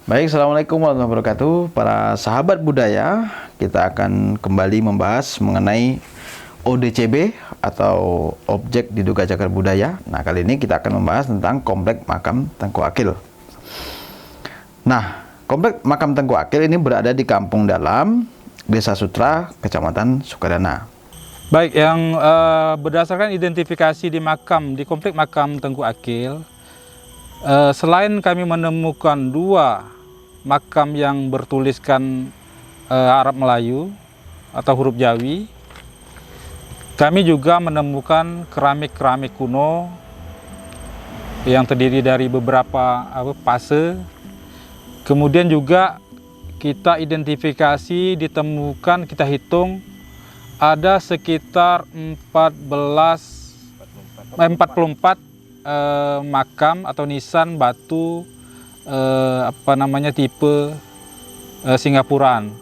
Baik, Assalamualaikum warahmatullahi wabarakatuh. Para sahabat budaya, kita akan kembali membahas mengenai ODCB atau Objek Diduga Cagar Budaya. Nah, kali ini kita akan membahas tentang Komplek Makam Tengku Akil. Nah, Komplek Makam Tengku Akil ini berada di Kampung Dalam, Desa Sutra, Kecamatan Sukadana. Baik, yang berdasarkan identifikasi di Komplek Makam Tengku Akil, selain kami menemukan dua makam yang bertuliskan Arab Melayu atau huruf Jawi, kami juga menemukan keramik-keramik kuno yang terdiri dari beberapa fase. Kemudian juga kita identifikasi, kita hitung ada sekitar 44 makam atau nisan batu tipe Singapuraan.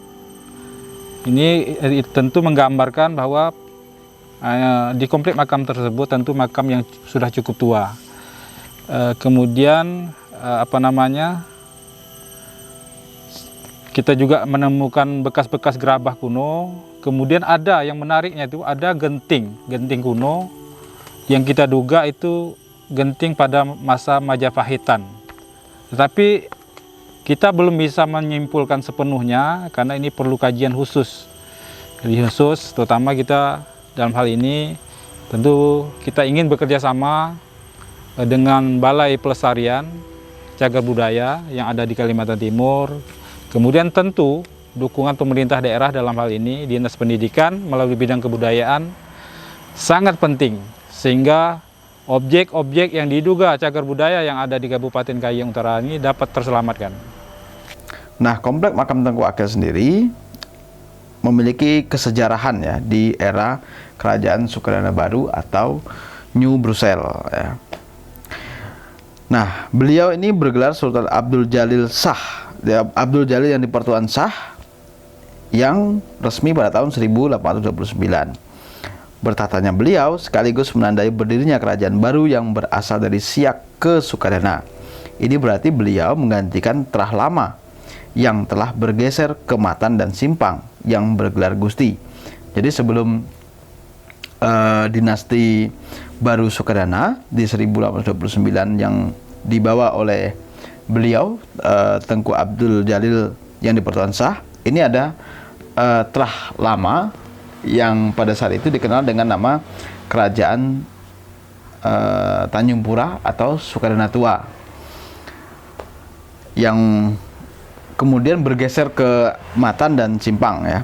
Ini tentu menggambarkan bahwa di komplek makam tersebut tentu makam yang sudah cukup tua. Kemudian kita juga menemukan bekas-bekas gerabah kuno. Kemudian ada yang menariknya itu ada genting kuno yang kita duga itu genting pada masa Majapahitan. Tetapi kita belum bisa menyimpulkan sepenuhnya karena ini perlu kajian khusus. Terutama kita dalam hal ini tentu kita ingin bekerja sama dengan Balai Pelestarian Cagar Budaya yang ada di Kalimantan Timur. Kemudian tentu dukungan pemerintah daerah dalam hal ini, Dinas Pendidikan melalui bidang kebudayaan sangat penting sehingga objek-objek yang diduga cagar budaya yang ada di Kabupaten Kaiying Utara ini dapat terselamatkan. Nah, Komplek Makam Tengku Akil sendiri memiliki kesejarahan ya di era Kerajaan Sukadana Baru atau New Brussels ya. Nah, beliau ini bergelar Sultan Abdul Jalil Shah. Abdul Jalil yang dipertuan Shah yang resmi pada tahun 1829. Bertatanya beliau sekaligus menandai berdirinya kerajaan baru yang berasal dari Siak ke Sukadana. Ini berarti beliau menggantikan terah lama yang telah bergeser ke Matan dan Simpang yang bergelar Gusti. Jadi sebelum dinasti baru Sukadana di 1829 yang dibawa oleh beliau Tengku Abdul Jalil yang dipertuan Shah, ini ada terah lama yang pada saat itu dikenal dengan nama Kerajaan Tanjung Pura atau Sukadana Tua, yang kemudian bergeser ke Matan dan Simpang ya.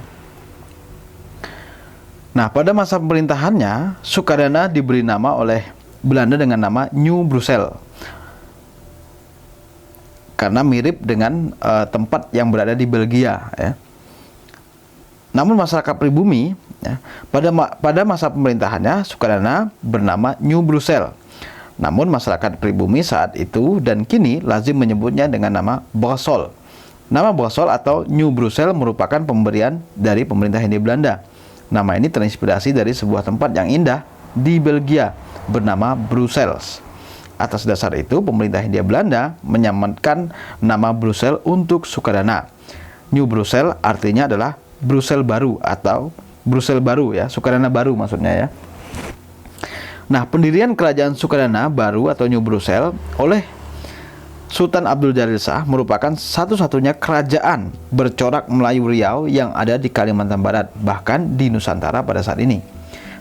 Nah, pada masa pemerintahannya Sukadana diberi nama oleh Belanda dengan nama New Brussels karena mirip dengan tempat yang berada di Belgia ya. Namun masyarakat pribumi ya, pada masa pemerintahannya Sukadana bernama New Brussels. Namun masyarakat pribumi saat itu dan kini lazim menyebutnya dengan nama Brussels. Nama Brussels atau New Brussels merupakan pemberian dari pemerintah Hindia Belanda. Nama ini terinspirasi dari sebuah tempat yang indah di Belgia bernama Brussels. Atas dasar itu pemerintah Hindia Belanda menyamatkan nama Brussels untuk Sukadana. New Brussels artinya adalah Brussels baru atau Brussels baru ya, Sukadana baru maksudnya ya. Nah, pendirian kerajaan Sukadana baru atau New Brussels oleh Sultan Abdul Jalil Shah merupakan satu-satunya kerajaan bercorak Melayu Riau yang ada di Kalimantan Barat, bahkan di Nusantara pada saat ini.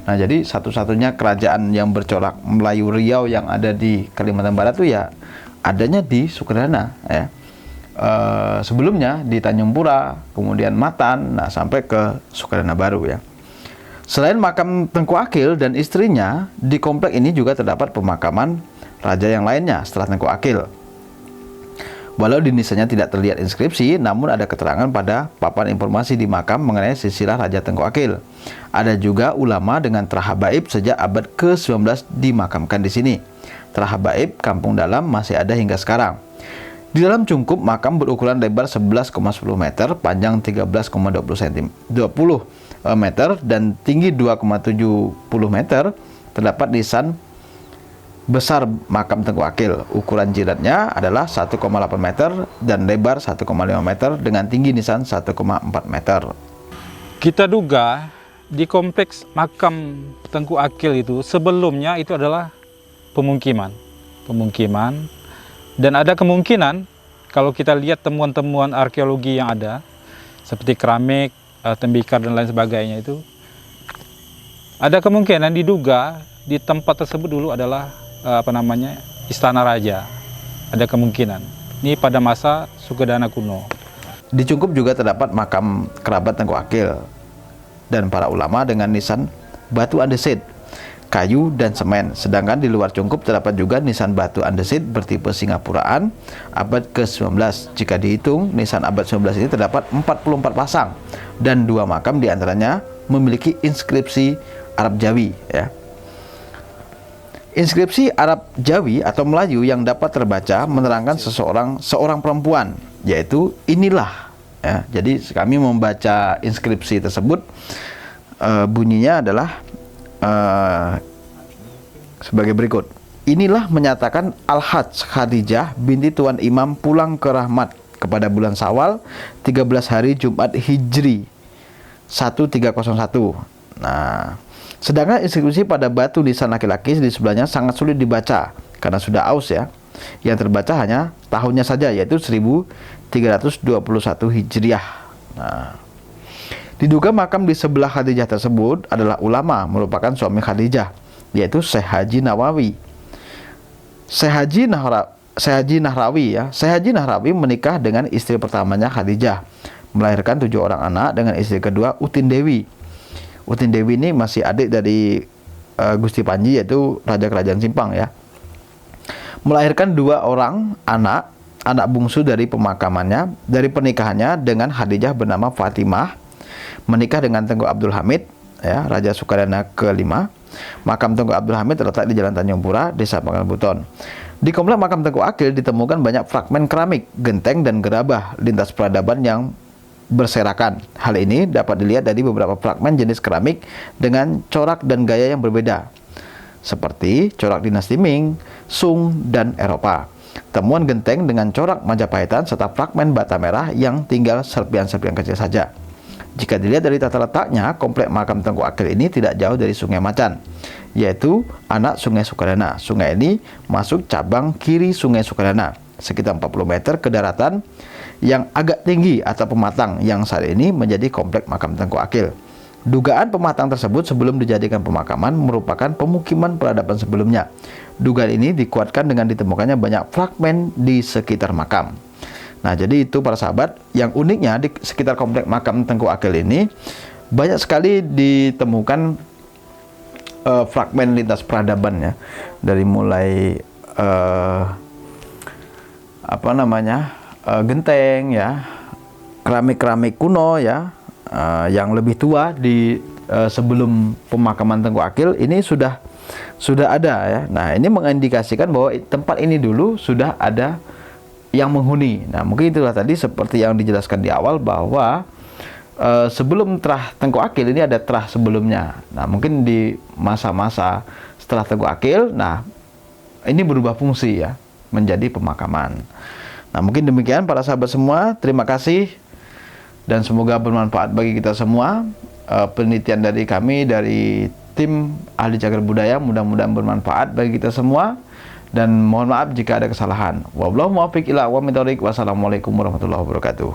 Nah, jadi satu-satunya kerajaan yang bercorak Melayu Riau yang ada di Kalimantan Barat itu ya adanya di Sukadana ya. Sebelumnya di Tanjung Pura, kemudian Matan, nah sampai ke Sukadana Baru ya. Selain makam Tengku Akil dan istrinya, di komplek ini juga terdapat pemakaman raja yang lainnya setelah Tengku Akil. Walau di nisannya tidak terlihat inskripsi, namun ada keterangan pada papan informasi di makam mengenai silsilah Raja Tengku Akil. Ada juga ulama dengan terah habaib sejak abad ke-19 dimakamkan di sini. Terah habaib Kampung Dalam masih ada hingga sekarang. Di dalam cungkup makam berukuran lebar 11,10 meter, panjang 13,20 meter dan tinggi 2,70 meter terdapat nisan Besar makam Tengku Akil, ukuran jidatnya adalah 1,8 meter dan lebar 1,5 meter dengan tinggi nisan 1,4 meter. Kita duga di kompleks makam Tengku Akil itu sebelumnya itu adalah pemukiman, dan ada kemungkinan kalau kita lihat temuan-temuan arkeologi yang ada seperti keramik, tembikar dan lain sebagainya, itu ada kemungkinan diduga di tempat tersebut dulu adalah istana raja. Ada kemungkinan ini pada masa Sukadana kuno. Di Cungkup juga terdapat makam kerabat Tengku Akil dan para ulama dengan nisan batu andesit, kayu dan semen. Sedangkan di luar Cungkup terdapat juga nisan batu andesit bertipe Singapuraan abad ke-19. Jika dihitung, nisan abad 19 ini terdapat 44 pasang dan 2 makam diantaranya memiliki inskripsi Arab Jawi, ya. Inskripsi Arab Jawi atau Melayu yang dapat terbaca menerangkan seorang perempuan, yaitu inilah, ya. Jadi kami membaca inskripsi tersebut, bunyinya adalah sebagai berikut. Inilah menyatakan Al-Hajj Khadijah binti Tuan Imam pulang ke Rahmat kepada bulan Syawal 13 hari Jumat Hijri 1301. Nah, sedangkan inskripsi pada batu nisan laki-laki di sebelahnya sangat sulit dibaca karena sudah aus, ya. Yang terbaca hanya tahunnya saja, yaitu 1321 Hijriah. Nah, diduga makam di sebelah Khadijah tersebut adalah ulama merupakan suami Khadijah, yaitu Syekh Haji Nawawi. Syekh Haji Nahrawi menikah dengan istri pertamanya Khadijah, melahirkan 7 orang anak dengan istri kedua Utin Dewi. Utin Dewi ini masih adik dari Gusti Panji, yaitu Raja Kerajaan Simpang, ya. Melahirkan 2 orang anak bungsu dari pernikahannya dengan Khadijah bernama Fatimah, menikah dengan Tengku Abdul Hamid, ya, Raja Sukadana ke-5. Makam Tengku Abdul Hamid terletak di Jalan Tanjung Pura, Desa Pangkalan Buton. Di komplek makam Tengku Akil ditemukan banyak fragmen keramik, genteng dan gerabah lintas peradaban yang berserakan. Hal ini dapat dilihat dari beberapa fragmen jenis keramik dengan corak dan gaya yang berbeda, seperti corak dinasti Ming, Sung, dan Eropa. Temuan genteng dengan corak Majapahitan serta fragmen bata merah yang tinggal serpian-serpian kecil saja. Jika dilihat dari tata letaknya, komplek makam Tengku Akil ini tidak jauh dari Sungai Macan, yaitu anak Sungai Sukadana. Sungai ini masuk cabang kiri Sungai Sukadana, sekitar 40 meter ke daratan yang agak tinggi atau pematang yang saat ini menjadi komplek makam Tengku Akil. Dugaan pematang tersebut sebelum dijadikan pemakaman merupakan pemukiman peradaban sebelumnya. Dugaan ini dikuatkan dengan ditemukannya banyak fragmen di sekitar makam. Nah, jadi itu para sahabat, yang uniknya di sekitar komplek makam Tengku Akil ini banyak sekali ditemukan fragmen lintas peradaban, ya. Dari mulai genteng, ya, keramik-keramik kuno, ya, yang lebih tua di sebelum pemakaman Tengku Akil ini sudah ada, ya. Nah, ini mengindikasikan bahwa tempat ini dulu sudah ada yang menghuni. Nah, mungkin itulah tadi seperti yang dijelaskan di awal bahwa sebelum terah Tengku Akil ini ada terah sebelumnya. Nah, mungkin di masa-masa setelah Tengku Akil, nah, ini berubah fungsi, ya, menjadi pemakaman. Nah, mungkin demikian para sahabat semua. Terima kasih dan semoga bermanfaat bagi kita semua. Penelitian dari kami, dari tim ahli cagar budaya, mudah-mudahan bermanfaat bagi kita semua. Dan mohon maaf jika ada kesalahan. Wassalamualaikum warahmatullahi wabarakatuh.